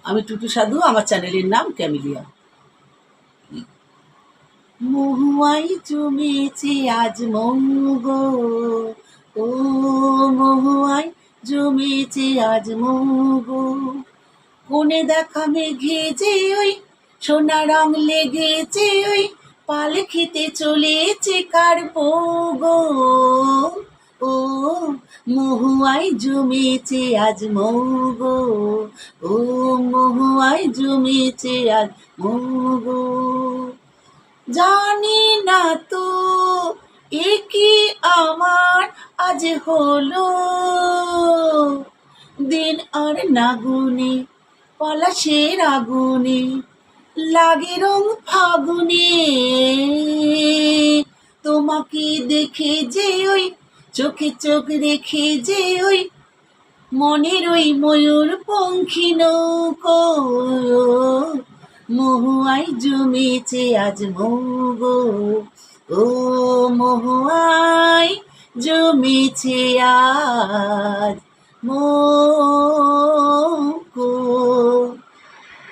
আমি টুটু সাধু, আমার চ্যানেলের নাম ক্যামিলিয়া। মহুয়াই জমেছে আজ মৌ গো, ও মহুয়াই জমেছে আজ মৌ গো। কোণে দেখা মেঘে যে ওই সোনা রং লেগেছে, ওই পালকিতে চলেছে কার গো। ও মহুয়াই জমেছে আজ মৌ গো, ও মহুয়াই জমেছে আজ মৌ গো। জানি না তো এ কি আমার আজ হলো, দিন আর নাগুনে পলাশের আগুনে লাগে রং ফাগুনে। তোমাকে দেখে যে ওই চোখে চোখ রেখে যে ওই মনের ওই ময়ূর পঙ্খী নৌকো, মহুয়াই জমেছে আজ মৌ গো, ও মহুয়াই জমেছে আজ মৌ।